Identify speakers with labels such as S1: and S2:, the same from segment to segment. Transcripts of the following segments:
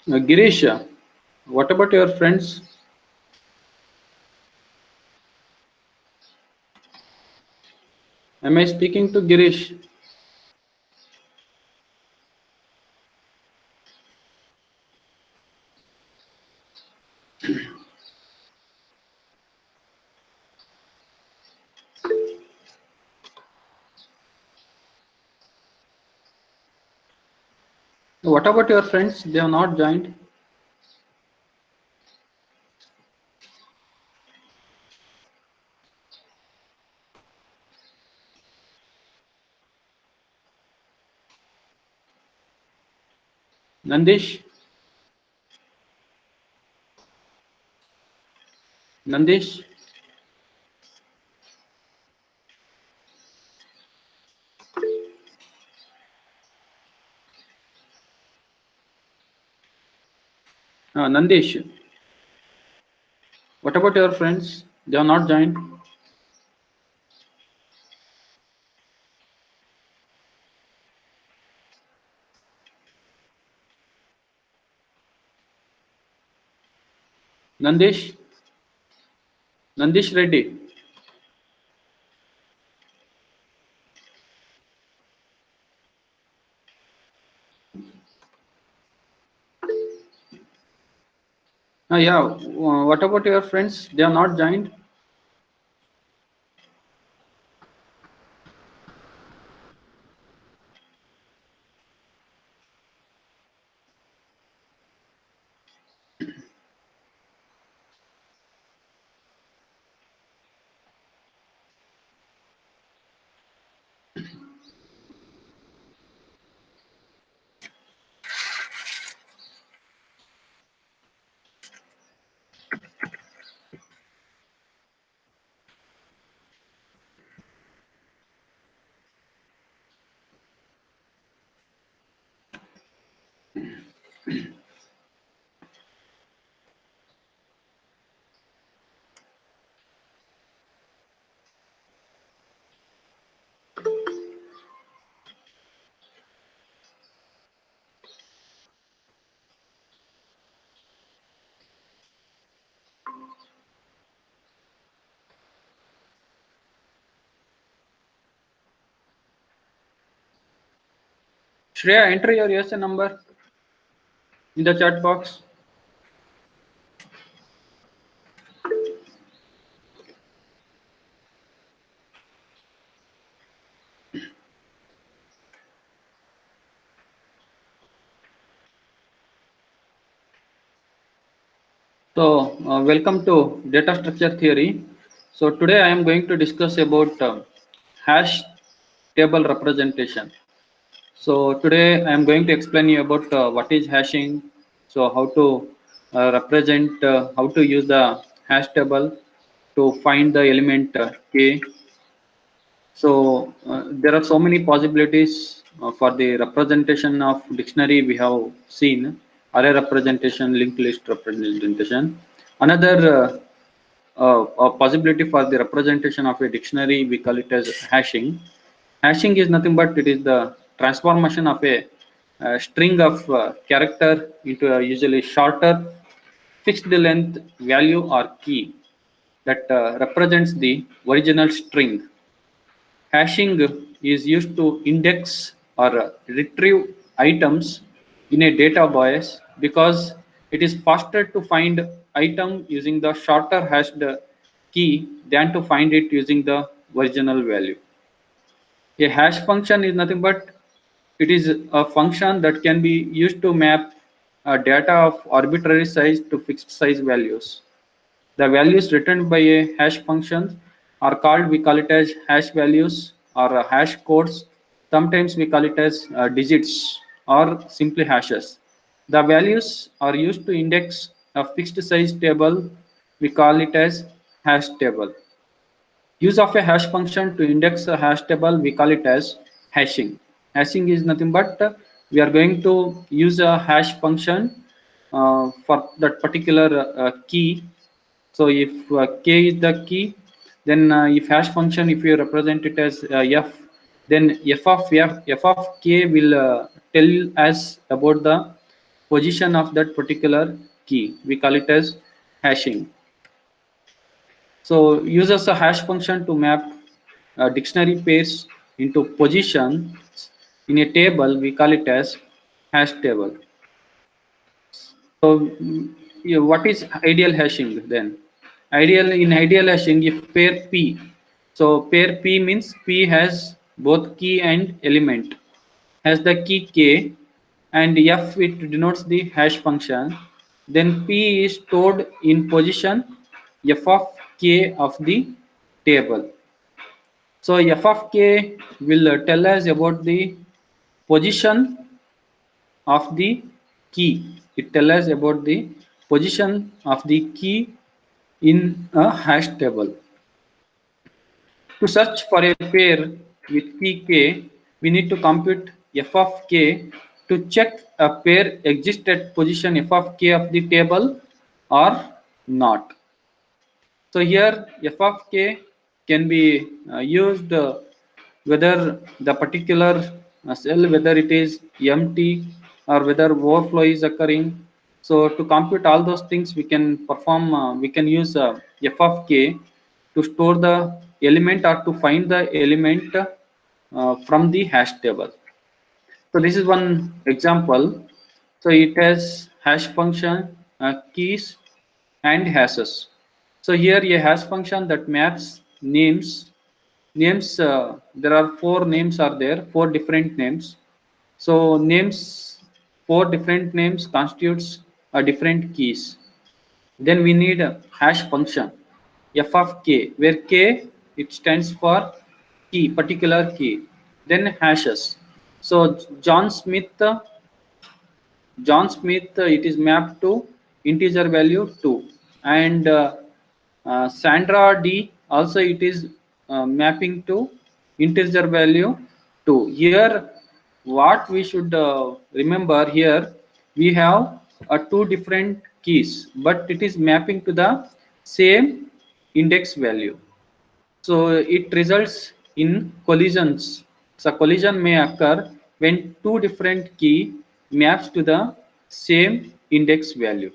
S1: Girish, what about your friends? Am I speaking to Girish? What about your friends? They have not joined. Nandish, Nandish, Nandish. What about your friends? They have not joined. Nandish, Nandish Reddy. Yeah. What about your friends? They have not joined. Shreya, enter your USN number in the chat box. So, welcome to data structure theory. So, today I am going to discuss about hash table representation. So, today I am going to explain you about what is hashing, so how to represent, how to use the hash table to find the element k. So, there are so many possibilities for the representation of dictionary. We have seen array representation, linked list representation. Another a possibility for the representation of a dictionary, we call it as hashing. Hashing is nothing but it is the transformation of a, string of character into a usually shorter fixed length value or key that represents the original string. Hashing is used to index or retrieve items in a database because it is faster to find item using the shorter hashed key than to find it using the original value. A hash function is nothing but it is a function that can be used to map data of arbitrary size to fixed size values. The values returned by a hash function are called, we call it as hash values or hash codes. Sometimes we call it as digits or simply hashes. The values are used to index a fixed size table. We call it as hash table. Use of a hash function to index a hash table, we call it as hashing. Hashing is nothing but we are going to use a hash function for that particular key. So if k is the key, then if hash function, if you represent it as f, then f of k will tell us about the position of that particular key. We call it as hashing. So uses a hash function to map dictionary pairs into positions in a table. We call it as hash table. So yeah, what is ideal hashing then? Ideal hashing, if pair P, so pair P means P has both key and element, has the key K, and F it denotes the hash function. Then P is stored in position F of K of the table. So F of K will tell us about the position of the key. It tells us about the position of the key in a hash table. To search for a pair with key k, we need to compute f of k to check a pair exists at position f of k of the table or not. So here f of k can be used whether the particular cell, whether it is empty or whether overflow is occurring. So to compute all those things, we can perform, we can use f of k to store the element or to find the element from the hash table. So this is one example. So it has hash function, keys and hashes. So here a hash function that maps names, there are four names are there, four different names. So names, four different names constitutes a different keys. Then we need a hash function f of k, where k it stands for key, particular key. Then hashes. So John Smith, it is mapped to integer value 2, and Sandra D also it is mapping to integer value 2. Here, what we should remember here, we have two different keys, but it is mapping to the same index value. So it results in collisions. So collision may occur when two different key maps to the same index value.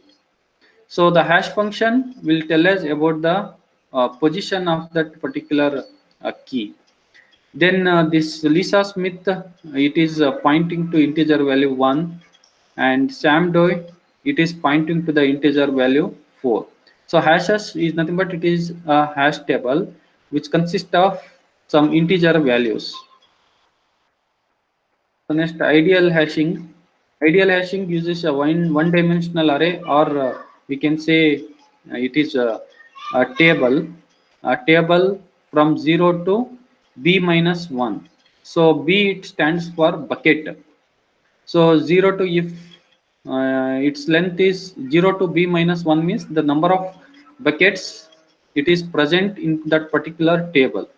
S1: So the hash function will tell us about the position of that particular key. Then this Lisa Smith, it is pointing to integer value 1, and Sam Doe, it is pointing to the integer value 4. So hashes is nothing but it is a hash table which consists of some integer values. So next, ideal hashing. Ideal hashing uses a one-dimensional array, or we can say it is a table from 0 to b minus 1. So b it stands for bucket. So 0 to, if its length is 0 to b minus 1 means the number of buckets it is present in that particular table.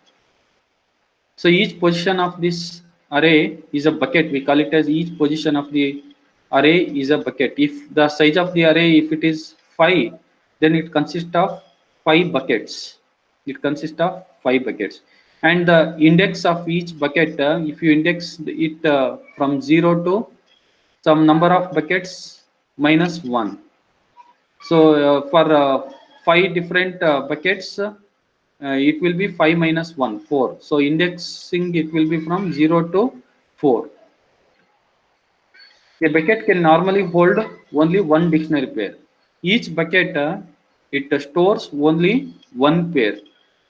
S1: So each position of this array is a bucket. We call it as each position of the array is a bucket. If the size of the array, if it is 5, then it consists of 5 buckets. It consists of 5 buckets. And the index of each bucket, if you index it from 0 to some number of buckets minus 1. So for 5 different buckets, it will be 5 minus 1, 4. So indexing it will be from 0 to 4. A bucket can normally hold only one dictionary pair. Each bucket it stores only one pair.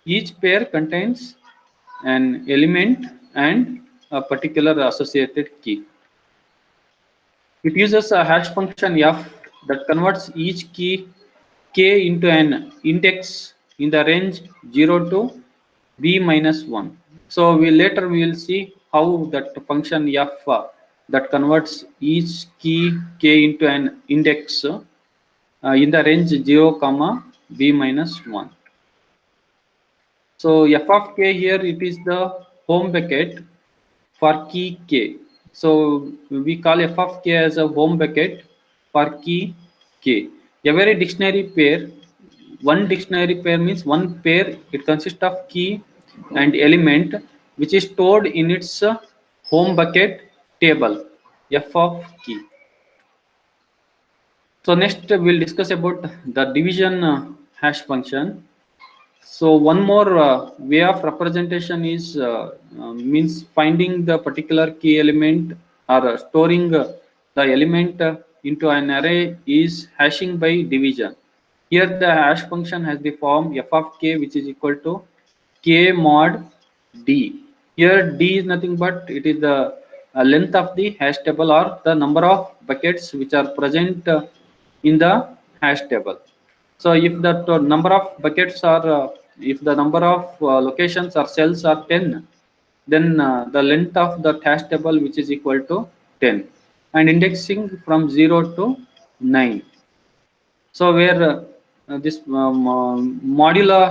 S1: Each pair contains an element and a particular associated key. It uses a hash function f that converts each key k into an index in the range 0 to b minus 1. So we will see how that function f that converts each key k into an index in the range 0 comma b minus 1. So f of k here, it is the home bucket for key k. So we call f of k as a home bucket for key k. Every dictionary pair, one dictionary pair means one pair, it consists of key and element which is stored in its home bucket table f of key. So next we'll discuss about the division hash function. So one more way of representation is means finding the particular key element or storing the element into an array is hashing by division. Here the hash function has the form f of k, which is equal to k mod d. Here d is nothing but it is the length of the hash table or the number of buckets which are present in the hash table. So if the number of buckets are, if the number of locations or cells are 10, then the length of the hash table which is equal to 10, and indexing from 0 to 9. So where this modulo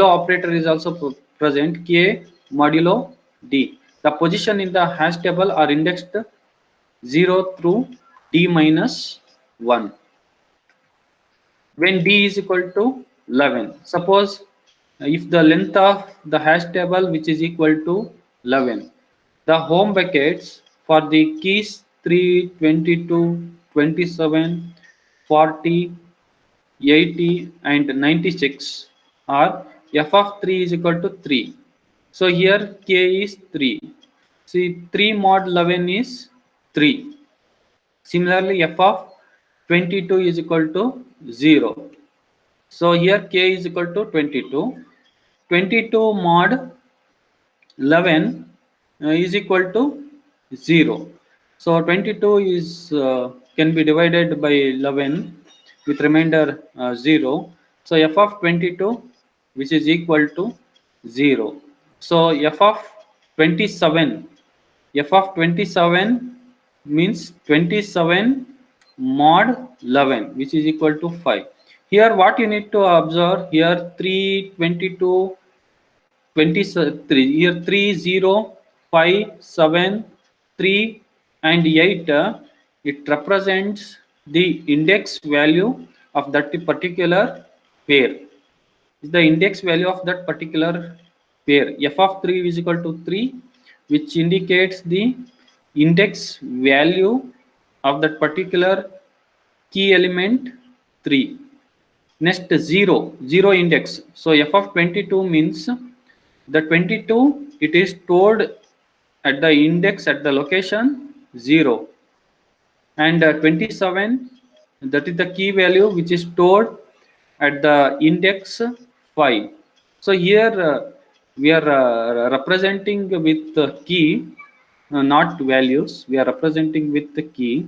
S1: operator is also present, k modulo d. The position in the hash table are indexed 0 through d minus 1 when d is equal to 11. Suppose if the length of the hash table which is equal to 11, the home buckets for the keys 3, 22, 27, 40, 80 and 96 are f of 3 is equal to 3. So here k is 3. See, 3 mod 11 is 3. Similarly, f of 22 is equal to 0. So here k is equal to 22. 22 mod 11 is equal to 0. So 22 is can be divided by 11 with remainder 0. So f of 22 which is equal to 0. So f of 27, f of 27 means 27 mod 11 which is equal to 5. Here what you need to observe, here 3, 22, 23, here 3, 0, 5, 7, 3 and 8, it represents the index value of that particular pair. The index value of that particular pair. F of 3 is equal to 3, which indicates the index value of that particular key element 3. Next 0, 0 index. So f of 22 means the 22 it is stored at the index at the location 0, and 27 that is the key value which is stored at the index 5. So here we are representing with the key, not values, we are representing with the key,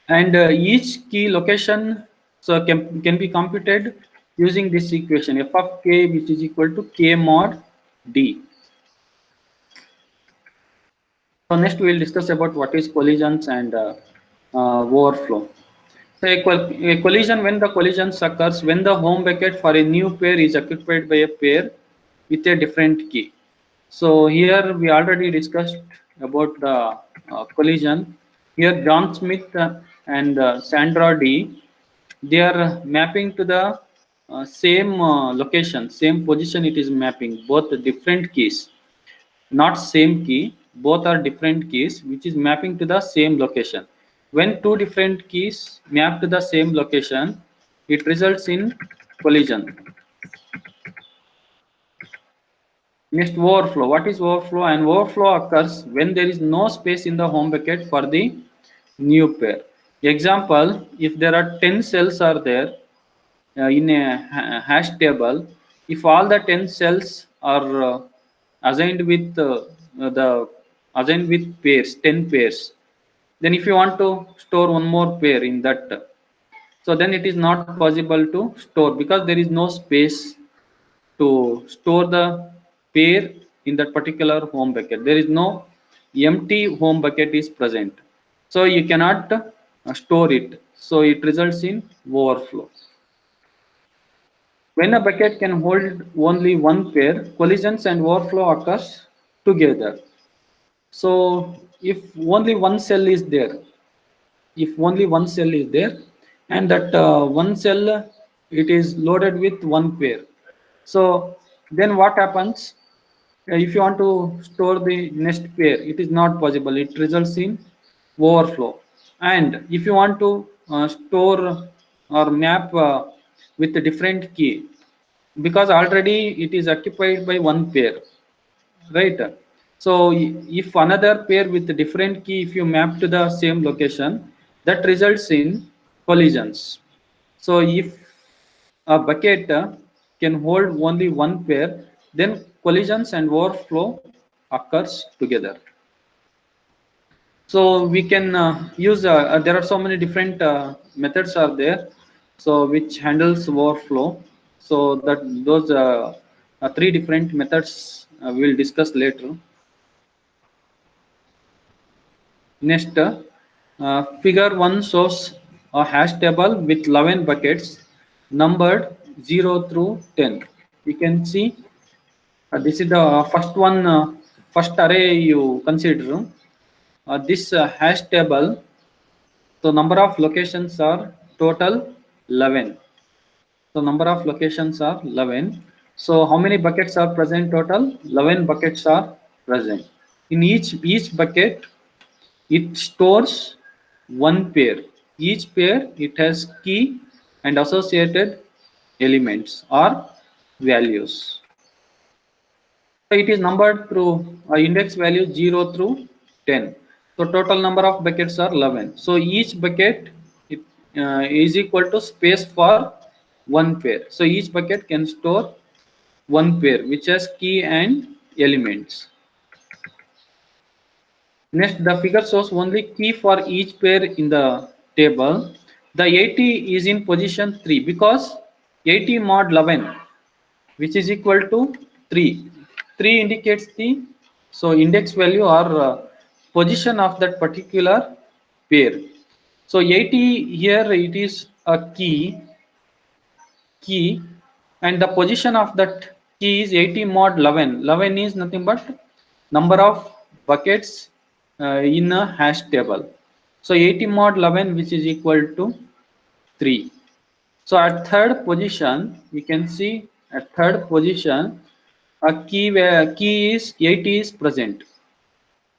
S1: and each key location so can be computed using this equation f of k which is equal to k mod d. So next we will discuss about what is collisions and overflow. So a collision, when the collision occurs when the home bucket for a new pair is occupied by a pair with a different key. So here we already discussed about the collision. Here John Smith and Sandra D, they are mapping to the same location, same position it is mapping, both different keys, not same key, both are different keys which is mapping to the same location. When two different keys map to the same location, it results in collision. Next, overflow. What is overflow? An overflow occurs when there is no space in the home bucket for the new pair. Example, if there are 10 cells are there in a hash table, if all the 10 cells are assigned with the assigned with pairs, 10 pairs, then if you want to store one more pair in that, so then it is not possible to store because there is no space to store the pair in that particular home bucket. There is no empty home bucket is present, so you cannot store it, so it results in overflow. When a bucket can hold only one pair, collisions and overflow occurs together. So if only one cell is there, if only one cell is there, and that one cell it is loaded with one pair. So then what happens? If you want to store the next pair, it is not possible. It results in overflow. And if you want to store or map with a different key, because already it is occupied by one pair, right? So if another pair with a different key, if you map to the same location, that results in collisions. So if a bucket can hold only one pair, then collisions and overflow occurs together. So we can use there are so many different methods are there, so which handles overflow. So that those three different methods we will discuss later. Next, figure 1 shows a hash table with 11 buckets numbered 0 through 10. You can see this is the first one, first array you consider. This hash table, so number of locations are total 11. So number of locations are 11. So how many buckets are present total? 11 buckets are present. In each bucket, it stores one pair. Each pair it has key and associated elements or values. So it is numbered through index value 0 through 10. So total number of buckets are 11. So each bucket it, is equal to space for one pair. So each bucket can store one pair which has key and elements. Next, the figure shows only key for each pair in the table. The 80 is in position 3 because 80 mod 11, which is equal to 3. 3 indicates the so index value or position of that particular pair. So 80 here it is a key, and the position of that key is 80 mod 11. 11 is nothing but number of buckets in a hash table. So 80 mod 11, which is equal to 3. So at third position, we can see at third position a key where key is 80 is present.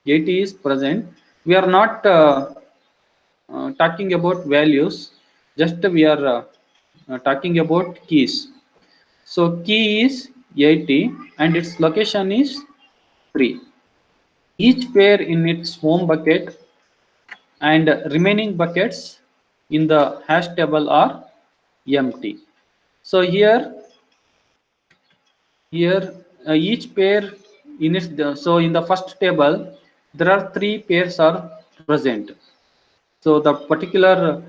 S1: 80 is present. We are not talking about values, just we are talking about keys. So key is 80 and its location is 3. Each pair in its home bucket and remaining buckets in the hash table are empty. So here each pair in its so in the first table there are three pairs are present. So the particular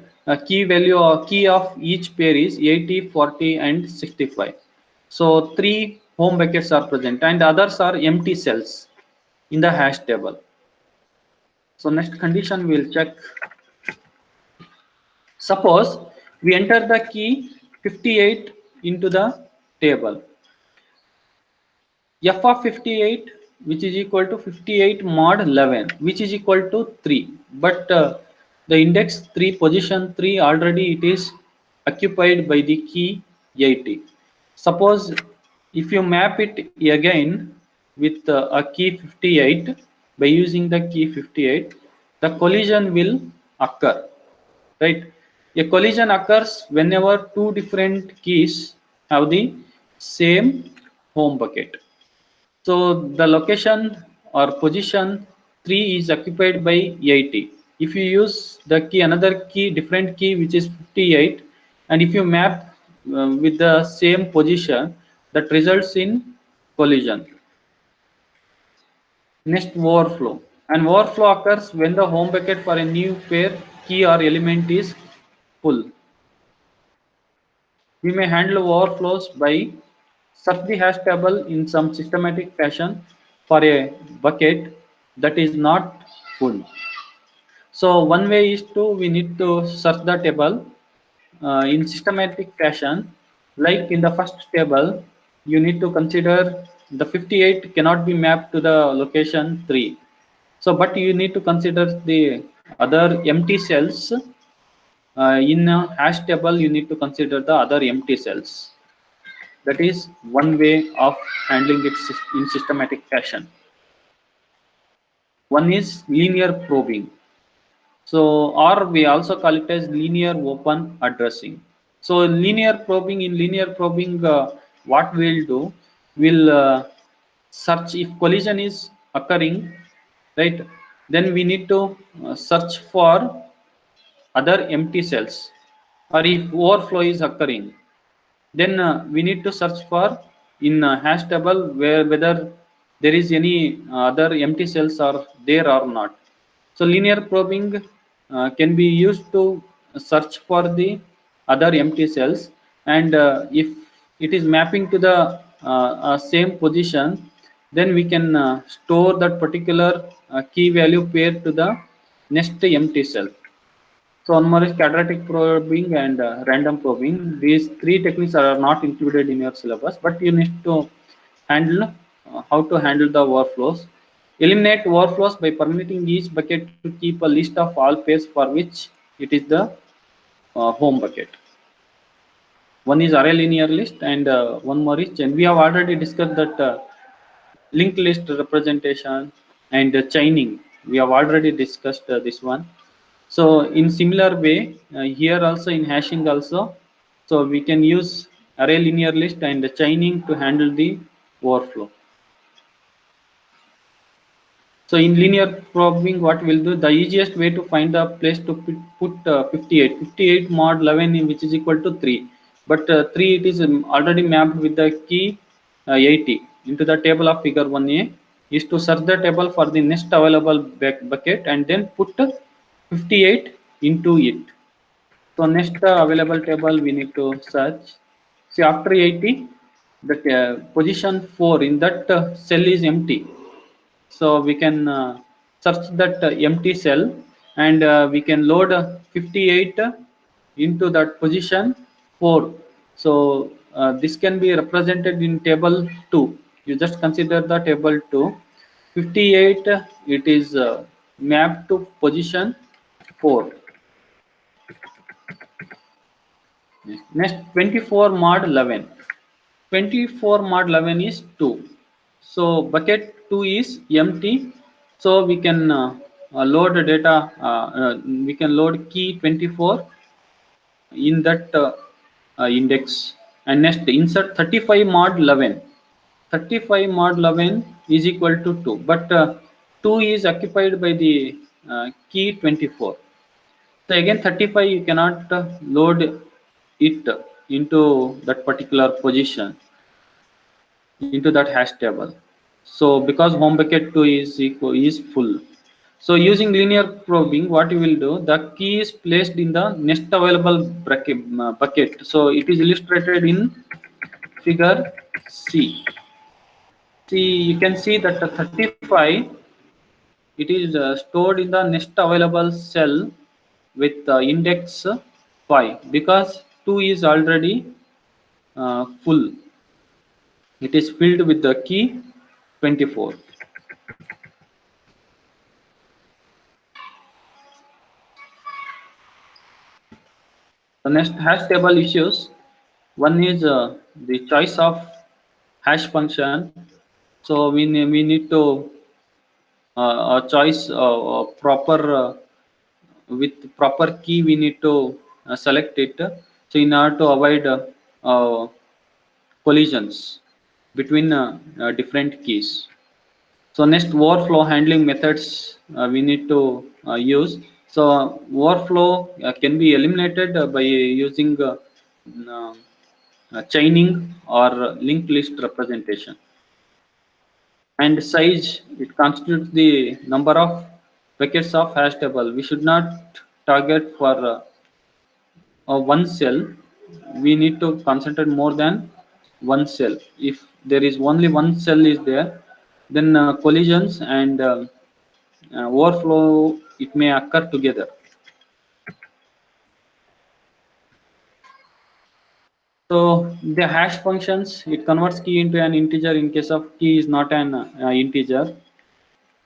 S1: key value or key of each pair is 80, 40 and 65. So three home buckets are present and others are empty cells in the hash table. So next condition we'll check. Suppose we enter the key 58 into the table. F of 58, which is equal to 58 mod 11, which is equal to 3. But the index 3 position 3 already it is occupied by the key 80. Suppose if you map it again with a key 58 by using the key 58, the collision will occur, right? A collision occurs whenever two different keys have the same home bucket. So the location or position 3 is occupied by 80. If you use the key, another key, different key, which is 58, and if you map with the same position, that results in collision. Next, overflow. An overflow occurs when the home bucket for a new pair key or element is full. We may handle overflows by search the hash table in some systematic fashion for a bucket that is not full. So one way is to we need to search the table in systematic fashion Like in the first table, you need to consider the 58 cannot be mapped to the location 3. So, but you need to consider the other empty cells. In a hash table, you need to consider the other empty cells. That is one way of handling it in systematic fashion. One is linear probing. So, or we also call it as linear open addressing. So, in linear probing, what we'll do, we'll search if collision is occurring, right? Then we need to search for other empty cells, or if overflow is occurring, then we need to search for in hash table where whether there is any other empty cells are there or not. So linear probing can be used to search for the other empty cells, and if it is mapping to the same position, then we can store that particular key value pair to the next empty cell. So one more is quadratic probing and random probing. These three techniques are not included in your syllabus, but you need to handle how to handle the overflows. Eliminate overflows by permitting each bucket to keep a list of all pairs for which it is the home bucket. One is array linear list, and one more is chain. We have already discussed that linked list representation and chaining. We have already discussed this one. So in similar way, here also in hashing also, so we can use array linear list and chaining to handle the overflow. So in linear probing, what we'll do, the easiest way to find the place to put 58, 58 mod 11, which is equal to 3. But 3, it is already mapped with the key 80 into the table of figure 1a, is to search the table for the next available bucket and then put 58 into it. So next available table we need to search. See after 80, the position 4 in that cell is empty. So we can search that empty cell, and we can load 58 into that position 4. So this can be represented in table 2. You just consider the table 2. 58 it is mapped to position 4. Next 24 mod 11. 24 mod 11 is 2. So bucket 2 is empty. So we can load the data, we can load key 24 in that index. And next insert 35 mod 11. 35 mod 11 is equal to 2. But 2 is occupied by the key 24. So again 35 you cannot load it into that particular position, into that hash table. So because home bucket 2 is full. So using linear probing, what you will do, the key is placed in the next available bucket. So it is illustrated in figure C. See, you can see that the 35, it is stored in the next available cell with index 5, because 2 is already full. It is filled with the key 24. The next hash table issues, one is the choice of hash function. So we need to choice proper with proper key, we need to select it. So in order to avoid collisions between different keys. So next overflow handling methods we need to use. So overflow can be eliminated by using uh, chaining or linked list representation. And size, it constitutes the number of packets of hash table. We should not target for one cell. We need to concentrate more than one cell. If there is only one cell is there, then collisions and overflow, it may occur together. So the hash functions, it converts key into an integer in case of key is not an integer,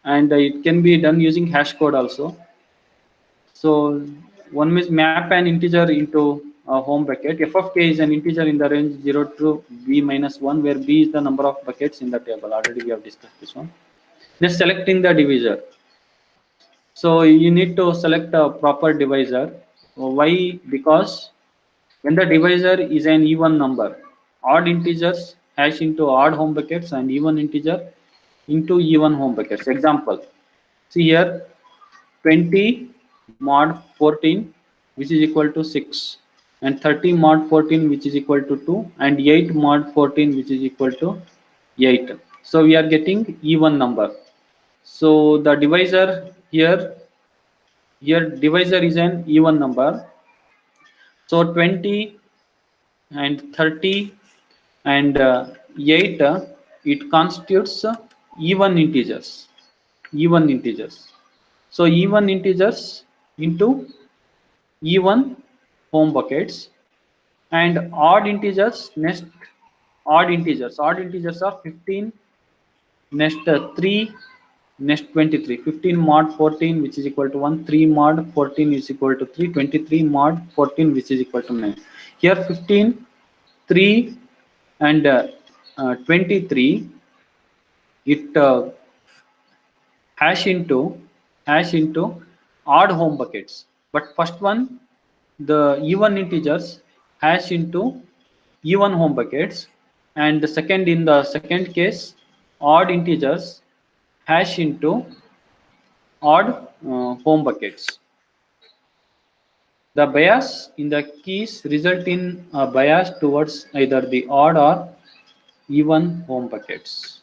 S1: and it can be done using hash code also. So one is map an integer into a home bucket. F of k is an integer in the range 0 to b minus 1, where b is the number of buckets in the table. Already we have discussed this one. Next, selecting the divisor. So you need to select a proper divisor. Why? Because when the divisor is an even number, odd integers hash into odd home buckets and even integer into even home buckets. Example, see here 20 mod 14 which is equal to 6, and 30 mod 14 which is equal to 2, and 8 mod 14 which is equal to 8. So we are getting even number. So the divisor here divisor is an even number. So 20 and 30 and 8, it constitutes even integers. Even integers. So even integers into even home buckets, and odd integers next odd integers are 15 next 3 next 23. 15 mod 14 which is equal to 1, 3 mod 14 is equal to 3, 23 mod 14 which is equal to 9. Here 15, 3 and 23, it hash into hash into odd home buckets, but first one, the even integers, hash into even home buckets, and the second, in the second case, odd integers hash into odd home buckets. The bias in the keys result in a bias towards either the odd or even home buckets.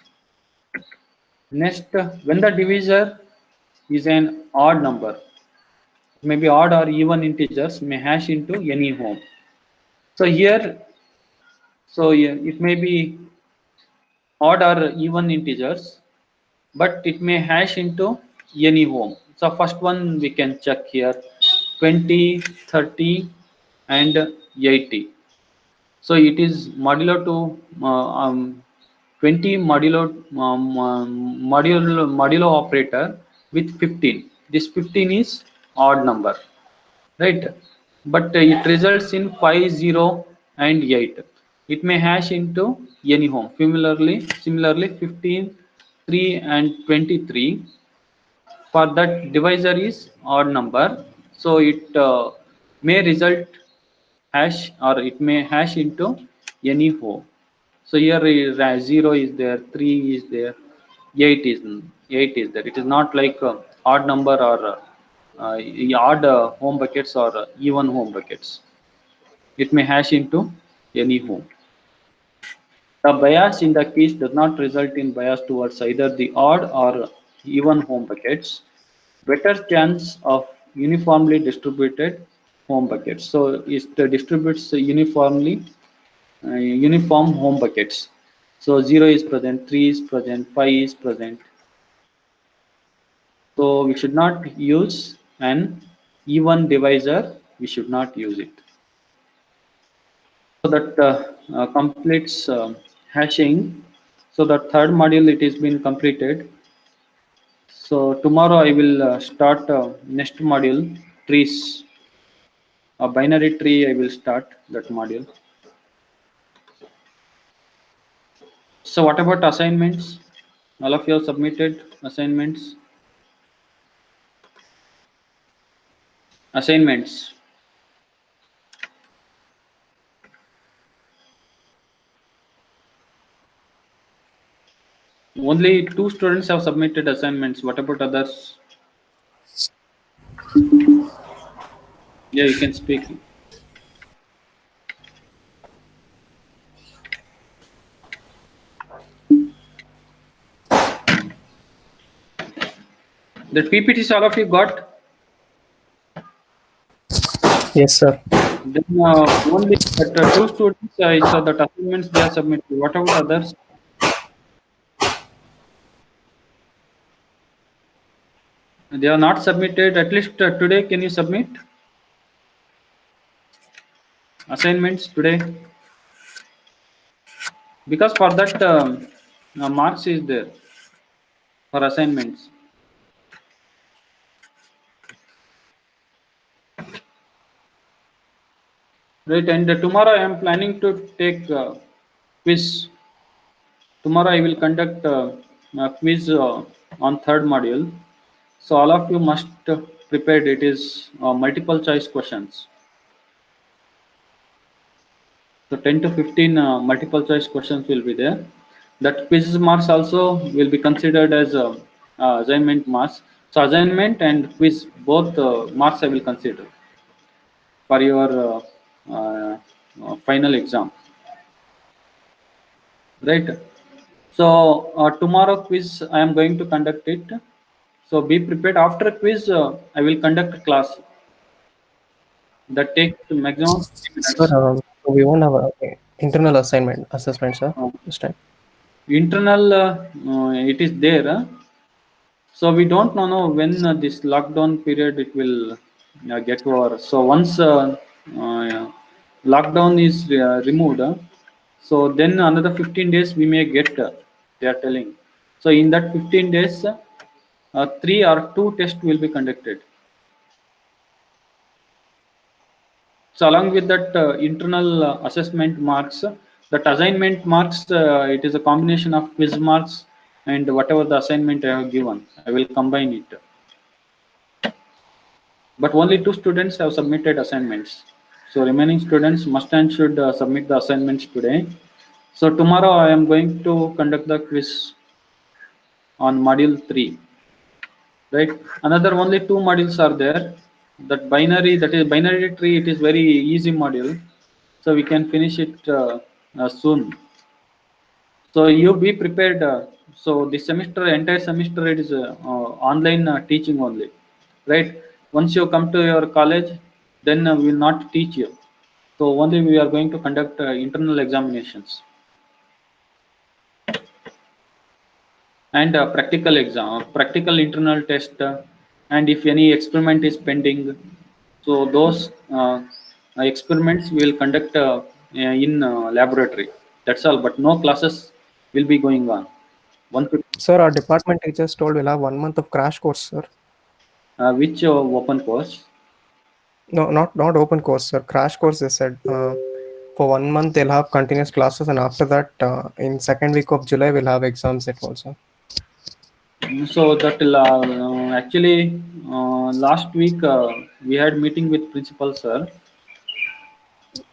S1: Next, when the divisor is an odd number, maybe odd or even integers may hash into any home. So here, so yeah, it may be odd or even integers, but it may hash into any home. So first one we can check here, 20, 30 and 80. So it is modulo to 20 modulo operator with 15. This 15 is odd number, right? But it results in 5, 0 and 8. It may hash into any home. Similarly 15, 3 and 23, for that divisor is odd number, so it may result hash, or it may hash into any home. So here is 0 is there, 3 is there, 8 is 8 is there. It is not like odd number or odd home buckets or even home buckets. It may hash into any home. The bias in the keys does not result in bias towards either the odd or even home buckets. Better chance of uniformly distributed home buckets. So it distributes uniformly uniform home buckets. So 0 is present, 3 is present, 5 is present. So we should not use an even divisor. We should not use it. So that completes hashing. So the third module, it has been completed. So tomorrow I will start next module, trees. A binary tree I will start that module. So what about assignments? All of you have submitted assignments. Assignments. Only 2 students have submitted assignments. What about others? Yeah, you can speak. The PPTs all of you got?
S2: Yes, sir.
S1: Then only that 2 students I saw that assignments they are submitted. What about others? They are not submitted. At least today, can you submit assignments today? because for that marks is there for assignments, right? And tomorrow I am planning to take quiz. Tomorrow I will conduct a quiz on third module. So all of you must prepared. It is multiple choice questions. So 10 to 15 multiple choice questions will be there. That quiz marks also will be considered as assignment marks. So assignment and quiz both marks I will consider for your final exam, right? So tomorrow quiz I am going to conduct it. So be prepared. After quiz, I will conduct a class that takes maximum 50
S2: Sir,
S1: minutes.
S2: we won't have a internal assignment assessment, sir,
S1: Uh,
S2: this time.
S1: internal, it is there. So we don't know no, when this lockdown period it will get over. So once lockdown is removed, so then another 15 days we may get. They are telling. So in that 15 days, three or two tests will be conducted. So along with that internal assessment marks, that assignment marks, it is a combination of quiz marks and whatever the assignment I have given. I will combine it. But only two students have submitted assignments. So remaining students must and should submit the assignments today. So tomorrow I am going to conduct the quiz on module 3. Right? Another only two modules are there. That binary, that is binary tree, it is very easy module. So we can finish it soon. So you be prepared. So this semester, entire semester, it is online teaching only, right? Once you come to your college, then we will not teach you. So only we are going to conduct internal examinations and practical exam, practical internal test, and if any experiment is pending, so those experiments we will conduct in laboratory. That's all. But no classes will be going on. Once it
S2: Sir, our department teachers told we'll have 1 month of crash course, sir.
S1: which open course.
S2: No, not open course, sir. Crash course, they said. For 1 month, they'll have continuous classes, and after that, in second week of July, we'll have exams at also.
S1: So that actually last week we had meeting with principal sir,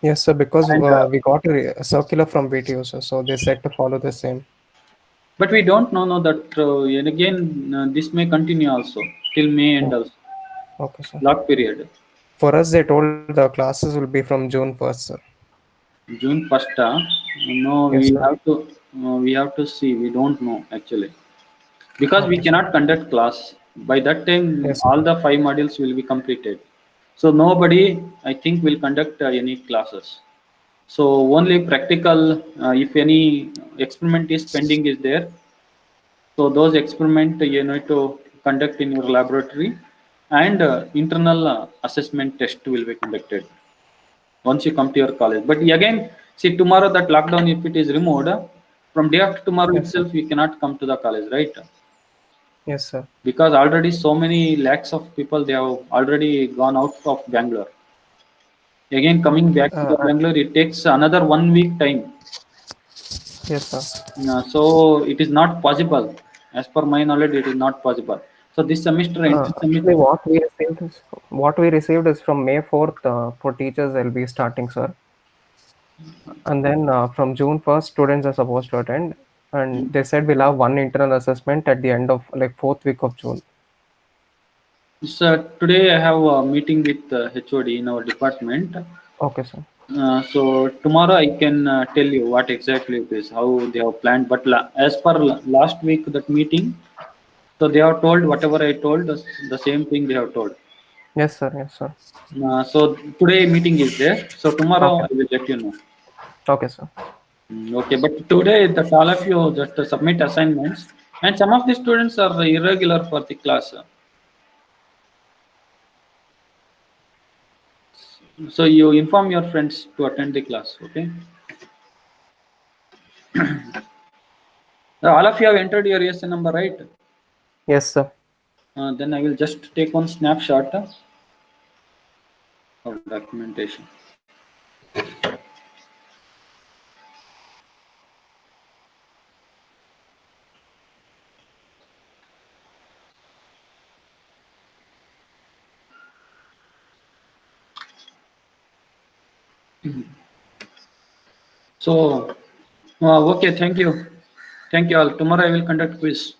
S2: Yes, sir, because
S1: and
S2: we got a circular from VTO, sir, so they said to follow the same.
S1: but we don't know that and again this may continue also till May end
S2: Oh,
S1: also
S2: okay, sir.
S1: lock period.
S2: For us, they told the classes will be from June 1st, sir.
S1: June 1st. No,
S2: Yes, sir.
S1: we have to see. We don't know actually because we
S2: Okay, sir.
S1: cannot conduct class. By that time,
S2: Yes, sir.
S1: all the five modules will be completed. So nobody, I think, will conduct any classes. So only practical, if any experiment is pending is there. So those experiment you need to conduct in your laboratory, and internal assessment test will be conducted once you come to your college. But again, see tomorrow that lockdown if it is removed, from day after tomorrow
S2: Yes, sir.
S1: itself we cannot come to the college, right?
S2: Yes, sir.
S1: Because already so many lakhs of people they have already gone out of Bangalore. Again coming back to the
S2: Uh,
S1: Bangalore, it takes another 1 week time.
S2: yes, sir.
S1: So it is not possible. As per my knowledge, it is not possible. So this semester, entire
S2: Actually,
S1: semester,
S2: what we received is from May 4th for teachers. They'll be starting, sir. And then from June 1st, students are supposed to attend. And they said we'll have one internal assessment at the end of like fourth week of June.
S1: today I have a meeting with HOD in our department.
S2: Okay, sir.
S1: So tomorrow I can tell you what exactly it is, how they have planned. But as per last week that meeting, so they have told whatever I told, the same thing they have told.
S2: Yes, sir. Yes, sir.
S1: So today meeting is there. So tomorrow
S2: Okay.
S1: I will let you know.
S2: Okay, sir.
S1: Okay, but today that all of you just submit assignments, and some of the students are irregular for the class. So you inform your friends to attend the class. Okay. All of you have entered your ESN number, right?
S2: Yes, sir.
S1: Then I will just take one snapshot of documentation. So, okay, thank you all. Tomorrow I will conduct quiz.